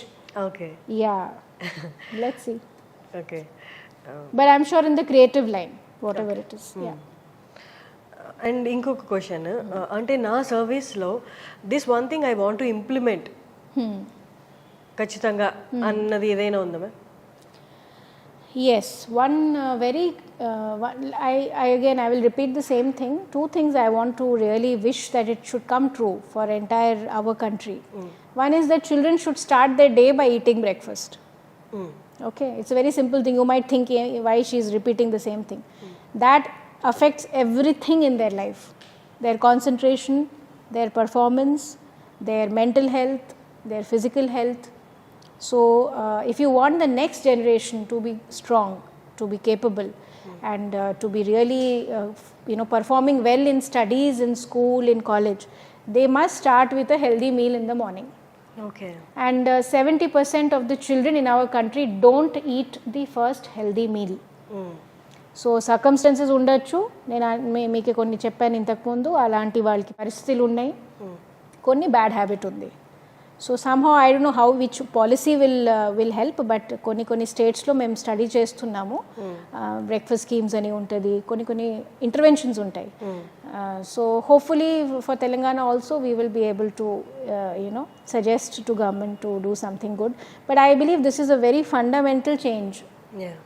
Okay. Let's see. Okay. But I'm sure in the creative line, whatever it is. And ఇంకొక క్వశ్చన్, అంటే నా సర్వీస్లో this one thing I want to implement ఖచ్చితంగా అన్నది ఏదైనా ఉందా ma'am? Yes, one very I will repeat the same thing. Two things I want to really wish that it should come true for entire our country. One is that children should start their day by eating breakfast. Okay, it's a very simple thing. You might think why she is repeating the same thing. That affects everything in their life, their concentration, their performance, their mental health, their physical health. So if you want the next generation to be strong, to be capable, and to be really performing well in studies, in school, in college, they must start with a healthy meal in the morning. Okay. And 70% of the children in our country don't eat the first healthy meal. So circumstances ఉండొచ్చు, నేను మీకు కొన్ని చెప్పాను ఇంతకుముందు, అలాంటి వాళ్ళకి పరిస్థితులు ఉన్నాయి, కొన్ని బ్యాడ్ హ్యాబిట్ ఉంది. So somehow I don't know how which policy will help, but కొన్ని స్టేట్స్లో మేము స్టడీ చేస్తున్నాము. బ్రేక్ఫాస్ట్ స్కీమ్స్ అని ఉంటుంది, కొన్ని ఇంటర్వెన్షన్స్ ఉంటాయి. So hopefully for Telangana also we will be able to suggest to government to do something good. But I believe this is a very fundamental change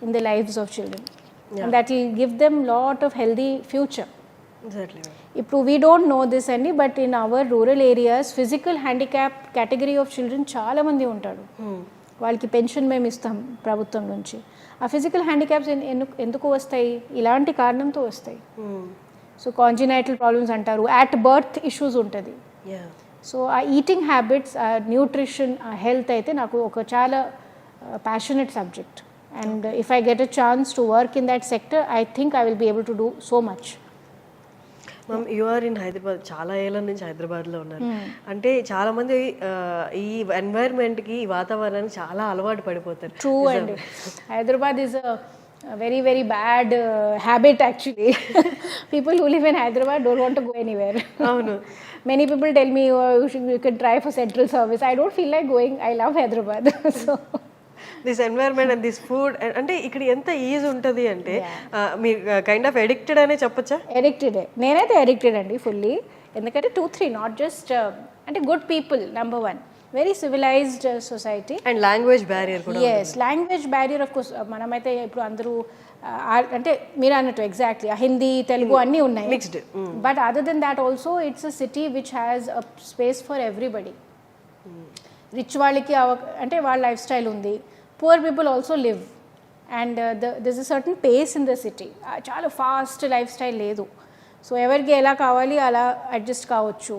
in the lifes of children. And that will give them lot of healthy future. Exactly. ఇప్పుడు we don't know this అండి, but in our rural areas physical handicap category of children చాలా మంది ఉంటారు. వాళ్ళకి పెన్షన్ మేము ఇస్తాం ప్రభుత్వం నుంచి. ఆ ఫిజికల్ హ్యాండిక్యాప్స్ ఎందుకు వస్తాయి? ఇలాంటి కారణంతో వస్తాయి. సో కాంజినైటల్ ప్రాబ్లమ్స్ అంటారు, అట్ బర్త్ ఇష్యూస్ ఉంటుంది. సో ఆ ఈటింగ్ హ్యాబిట్స్, ఆ న్యూట్రిషన్, ఆ హెల్త్ అయితే నాకు ఒక చాలా passionate subject. And if I get a chance to work in that sector, I think I will be able to do so much. Ma'am, you are in Hyderabad. చాలా ఏళ్ళ నుంచి హైదరాబాద్లో ఉన్నారు. అంటే చాలా మంది ఈ ఎన్వైర్న్మెంట్కి, ఈ వాతావరణానికి చాలా అలవాటు పడిపోతారు. ట్రూ అండి. Hyderabad is a very very bad habit actually. People who live in Hyderabad don't want to go anywhere. అవును. Many people tell me you can try for central service. I don't feel like going. I love Hyderabad. So this environment and this food, అంటే ఇక్కడ ఎంత ఈజీ ఉంటుంది అంటే మీరు కైండ్ ఆఫ్ ఎడిక్టెడ్ అనే చెప్పొచ్చా? ఎడిక్టెడే, నేనైతే ఎడిక్టెడ్ అండి ఫుల్లీ. ఎందుకంటే 2-3 నాట్ జస్ట్ అంటే good people, number 1, very civilised society. And language barrier కూడా. Yes, language barrier of course. మనమైతే ఇప్పుడు అందరూ అంటే మీరు అన్నట్టు ఎగ్జాక్ట్లీ హిందీ, తెలుగు అన్నీ ఉన్నాయి, mixed. But other than that also it's a city which has a space for everybody. Rich వాళ్ళకి అంటే వాళ్ళ లైఫ్ స్టైల్ ఉంది, poor people also live, and there's a certain pace in the city. చాలా ఫాస్ట్ లైఫ్ స్టైల్ లేదు. సో ఎవరికి ఎలా కావాలి అలా అడ్జస్ట్ కావచ్చు.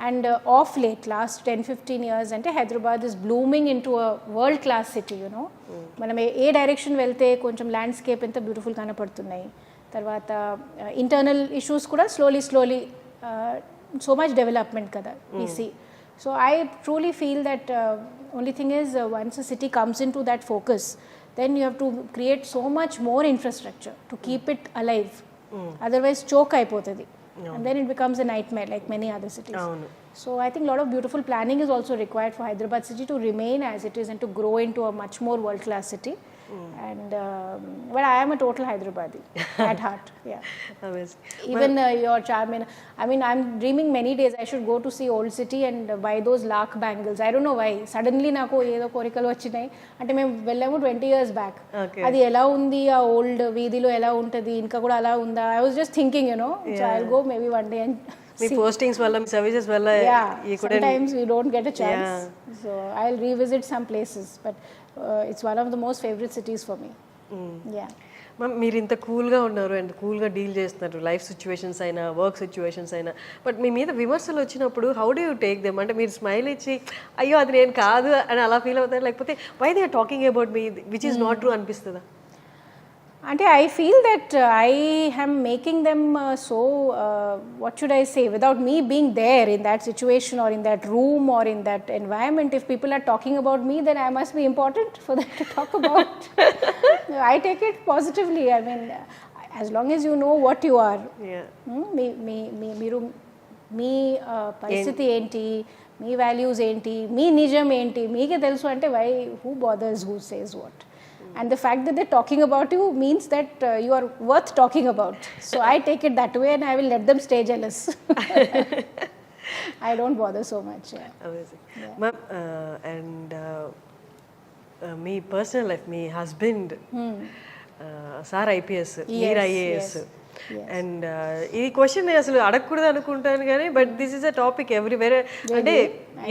And of late last 10-15 years అంటే Hyderabad is blooming in to a world class city. You know, మనం ఏ డైరెక్షన్ వెళ్తే కొంచెం ల్యాండ్స్కేప్ ఎంత బ్యూటిఫుల్ కనపడుతున్నాయి. తర్వాత ఇంటర్నల్ ఇష్యూస్ కూడా స్లోలీ సో మచ్ డెవలప్మెంట్ కదా we see. So I truly feel that only thing is once a city comes into that focus, then you have to create so much more infrastructure to keep it alive. Otherwise choke అయిపోతుంది, and then it becomes a nightmare like many other cities. So I think a lot of beautiful planning is also required for Hyderabad city to remain as it is and to grow into a much more world class city. And but I am a total Hyderabadi at heart. Yeah, amazing. Even your charmin, I mean, I'm dreaming many days I should go to see old city and buy those lakh bangles. I don't know why suddenly నాకు ఏదో కోరికలు వచ్చినాయి. అంటే మేము వెళ్ళాము 20 years back. అది ఎలా ఉంది, ఆ ఓల్డ్ వీధిలో ఎలా ఉంటుంది, ఇంకా కూడా అలా ఉందా? I was just thinking, you know, so I'll go maybe one day and me postings వల్ల, మీ సర్వీసెస్ వల్ల sometimes we don't get a chance. So I'll revisit some places, but it's one of the most favorite cities for me. Ma'am, మీరు ఇంత కూల్గా ఉన్నారు అండ్ కూల్గా డీల్ చేస్తున్నారు లైఫ్ సిచ్యువేషన్స్ అయినా, వర్క్ సిచ్యువేషన్స్ అయినా, బట్ మీ మీద విమర్శలు వచ్చినప్పుడు how do you take them? అంటే మీరు స్మైల్ ఇచ్చి అయ్యో అది నేను కాదు అని అలా ఫీల్ అవుతారు, లేకపోతే why they are talking about me which is not true అనిపిస్తుందా? అంటే I feel that I am making them what should I say, without me being there in that situation or in that room or in that environment, if people are talking about me, then I must be important for them to talk about. I take it positively. I mean, as long as you know what you are. మీరు మీ పరిస్థితి ఏంటి, మీ వాల్యూస్ ఏంటి, మీ నిజం ఏంటి మీకే తెలుసు అంటే who bothers who says what? And the fact that they're talking about you means that you are worth talking about. So I take it that way and I will let them stay jealous. I don't bother so much. Amazing. Ma'am, and మీ పర్సనల్ లైఫ్, మీ హస్బెండ్ సార్ IPS, మీరు IAS, అండ్ ఈ క్వశ్చన్ అసలు అడగకూడదు అనుకుంటాను కానీ but this is a topic everywhere. అంటే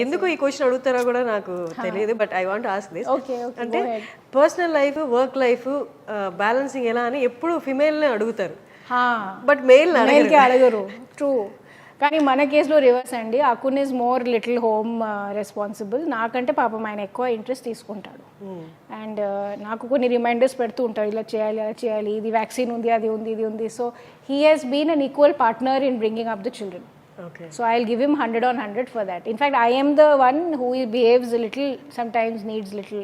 ఎందుకు ఈ క్వశ్చన్ అడుగుతారో కూడా నాకు తెలియదు, but I want ask this. అంటే personal life, work life balancing ఎలా అని ఎప్పుడు ఫిమేల్ని అడుగుతారు, బట్ మేల్ని అడగరు. ట్రూ. కానీ మన కేసులో రివర్స్ అండి. Akun is more little home responsible. నాకంటే పాపం ఆయన ఎక్కువ ఇంట్రెస్ట్ తీసుకుంటాడు. అండ్ నాకు కొన్ని రిమైండర్స్ పెడుతూ ఉంటాడు, ఇలా చేయాలి అలా చేయాలి, ఇది వ్యాక్సిన్ ఉంది, అది ఉంది, ఇది ఉంది. So he has been an equal partner in bringing up the children. Okay. So I'll give him 100 on 100 for that. In fact, I am the one who behaves a little, sometimes needs little,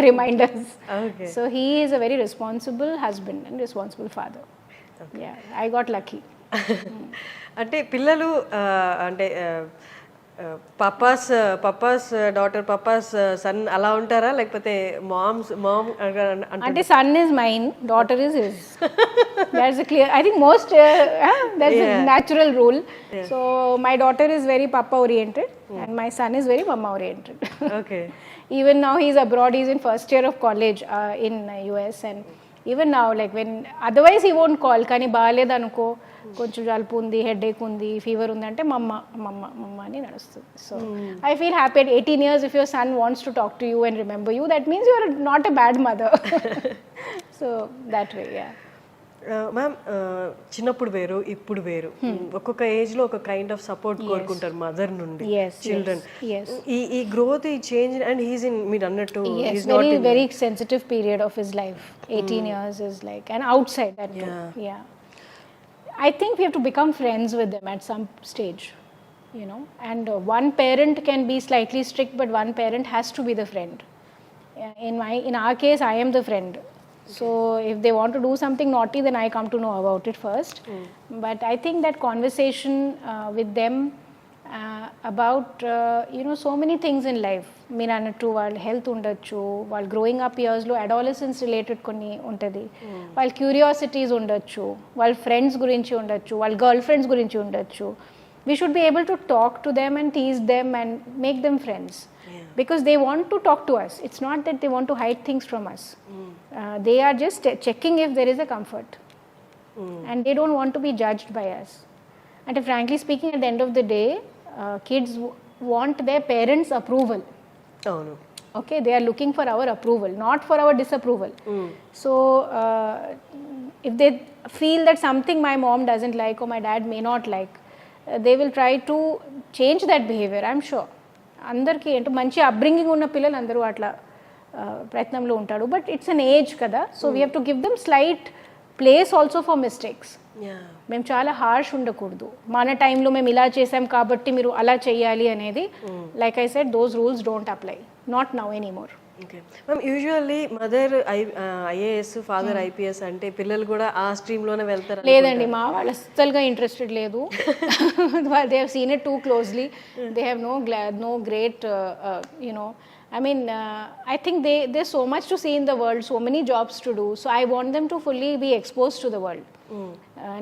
reminders. Okay. So he is a very responsible husband and responsible father. Okay. Yeah, I got lucky. అంటే పిల్లలు అంటే పప్పాస్ డాటర్ పప్పాస్ సన్ అలా ఉంటారా, లేకపోతే మామ్ అంటే son is mine, daughter is his. That's a clear, I think most that's a natural rule. So my daughter is very papa oriented and my son is very mama oriented. Okay. Even now he's abroad, he's in first year of college in US, and even now like when otherwise he won't call, కానీ బాగాలేదనుకో, కొంచెం జలుపు ఉంది, హెడేక్ ఉంది, ఫీవర్ ఉంది అంటే మమ్మ మమ్మ మమ్మ అని నడుస్తుంది. So I feel happy at 18 years if your son wants to talk to you and remember you, that means you are not a bad mother. So that way, yeah. Ma'am, చిన్నప్పుడు వేరు ఇప్పుడు వేరు, ఒక్కొక్క ఏజ్ లో ఒక కైండ్ ఆఫ్ సపోర్ట్ కోరుకుంటారు మదర్ నుండి చిల్డ్రన్. ఈ గ్రోత్, ఈ చేంజ్, అండ్ హీస్ ఇన్, మీరు అన్నట్టు very sensitive period of his life. 18 years is like, and outside that too. Yeah, I think we have to become friends with them at some stage, and one parent can be slightly strict, but one parent has to be the friend. In our case, I am the friend. So if they want to do something naughty, then I come to know about it first. But I think that conversation with them about so many things in life, మీరు అన్నట్టు వాళ్ళ హెల్త్ ఉండొచ్చు, వాళ్ళ గ్రోయింగ్ అప్ ఇయర్స్లో అడాలసెన్స్ రిలేటెడ్ కొన్ని ఉంటుంది, వాళ్ళ క్యూరియాసిటీస్ ఉండొచ్చు, వాళ్ళ ఫ్రెండ్స్ గురించి ఉండొచ్చు, వాళ్ళ గర్ల్ ఫ్రెండ్స్ గురించి ఉండొచ్చు. We should be able to talk to them and tease them and make them friends. Because they want to talk to us. It's not that they want to hide things from us. They are just checking if there is a comfort. And they don't want to be judged by us. And frankly speaking, at the end of the day, kids want their parents' approval. Oh, no. Okay, they are looking for our approval, not for our disapproval. So if they feel that something my mom doesn't like or my dad may not like, they will try to change that behavior, I'm sure. అందరికీ అంటే మంచి అప్బ్రింగింగ్ ఉన్న పిల్లలు అందరూ అట్లా ప్రయత్నంలో ఉంటాడు. బట్ ఇట్స్ అన్ ఏజ్ కదా, so we have to give them slight place also for mistakes. మేము చాలా హార్ష్ ఉండకూడదు, మన టైంలో మేము ఇలా చేసాం కాబట్టి మీరు అలా చేయాలి అనేది. Like I said, those rules don't apply, not now anymore. Okay ma'am, usually mother IAS, father IPS అంటే పిల్లలు కూడా ఆ స్ట్రీమ్లోనే వెళ్తారు? లేదండి, మా వాళ్ళు అస్సలుగా ఇంట్రెస్టెడ్ లేదు. They have seen it two closely. They have no great I mean, I think there's so much to see in the world, so many jobs to do. So I want them to fully be exposed to the world.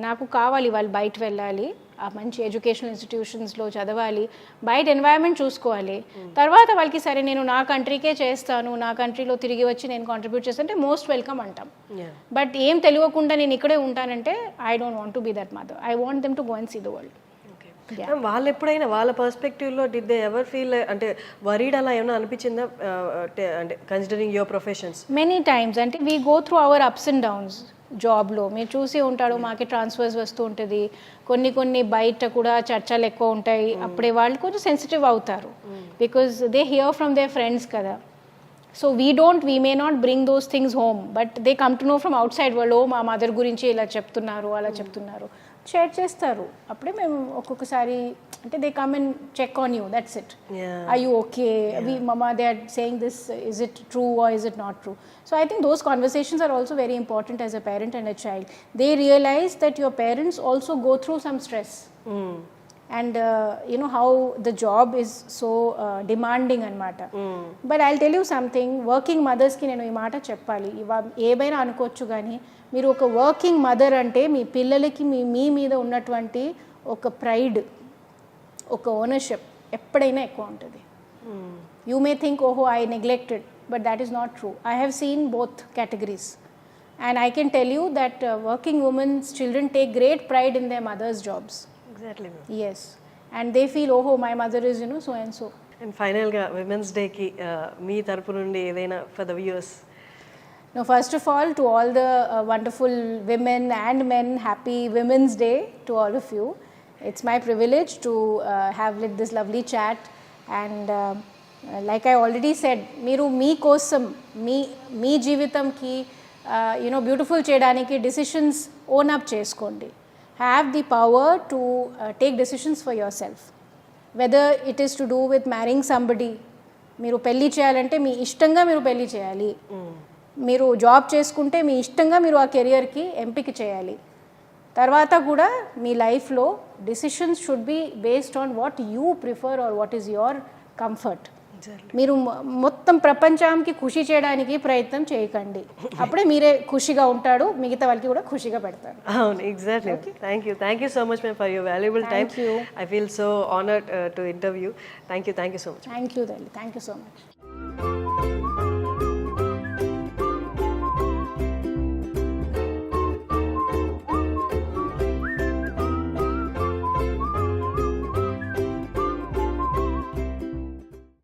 నాకు కావాలి వాళ్ళు బయట వెళ్ళాలి, ఆ మంచి ఎడ్యుకేషనల్ ఇన్స్టిట్యూషన్స్లో చదవాలి, బయట ఎన్వైరన్మెంట్ చూసుకోవాలి. తర్వాత వాళ్ళకి సరే నేను నా కంట్రీకే చేస్తాను, నా కంట్రీలో తిరిగి వచ్చి నేను కాంట్రిబ్యూట్ చేస్తానంటే మోస్ట్ వెల్కమ్ అంటాం. బట్ ఏం తెలియకుండా నేను ఇక్కడే ఉంటానంటే I don't want to be that mother. I want them to go and see the world. వాళ్ళు ఎప్పుడైనా వాళ్ళ పర్స్పెక్టివ్లో డిడ్ దే ఎవర్ ఫీల్ అంటే వరీడ్ అలా ఏమైనా అనిపించిందా, అంటే considering your professions? Many times. అంటే we go through our ups and downs జాబ్లో. మీరు చూసి ఉంటాడు, మాకే ట్రాన్స్ఫర్స్ వస్తూ ఉంటుంది, కొన్ని బయట కూడా చర్చలు ఎక్కువ ఉంటాయి. అప్పుడే వాళ్ళు కొంచెం సెన్సిటివ్ అవుతారు, because they hear from their friends కదా. So we may not bring those things home, but they come to know from outside world, ఓ మా మదర్ గురించి ఇలా చెప్తున్నారు అలా చెప్తున్నారు, షేర్ చేస్తారు. అప్పుడే మేము ఒక్కొక్కసారి అంటే they come and check on you, that's it. Are you okay, we mama they are saying this, is it true or is it not true? So I think those conversations are also very important as a parent and a child. They realize that your parents also go through some stress. And how the job is so demanding anamata. But I'll tell you something, working mothers ki nenu ee maata cheppali, ఏమైనా అనుకోవచ్చు కానీ మీరు ఒక వర్కింగ్ మదర్ అంటే మీ పిల్లలకి మీ మీద ఉన్నటువంటి ఒక ప్రైడ్, ఒక ఓనర్షిప్ ఎప్పుడైనా ఎక్కువ ఉంటుంది. యూ మే థింక్ ఓహో I neglected, but that is not true. I have seen both categories, and I can tell you that working women's children take great pride in their mother's jobs. Exactly. Yes, and they feel oh my mother is so and so. And final ga Women's Day ki mee tarpu nundi edaina for the viewers? No, first of all, to all the wonderful women and men, happy Women's Day to all of you. It's my privilege to have lit this lovely chat. And like I already said, మీరు మీకోసం మీ జీవితంకి బ్యూటిఫుల్ చేయడానికి డెసిషన్స్ ఓన్ అప్ చేసుకోండి. Have the power to take decisions for your self. Whether it is to do with మ్యారింగ్ somebody, మీరు పెళ్ళి చేయాలంటే మీ ఇష్టంగా మీరు పెళ్ళి చేయాలి. మీరు జాబ్ చేసుకుంటే మీ ఇష్టంగా మీరు ఆ కెరియర్కి ఎంపిక చేయాలి. తర్వాత కూడా మీ లైఫ్లో decisions should be based on what you prefer or what is your comfort. మీరు మొత్తం ప్రపంచానికి ఖుషి చేయడానికి ప్రయత్నం చేయకండి. అప్పుడే మీరే ఖుషిగా ఉంటాడు, మిగతా వాళ్ళకి కూడా ఖుషిగా పెడతారు. అవును, exactly. Thank you so much ma'am for your valuable time. I feel so honoured to interview. Thank you so much. Thank you so much.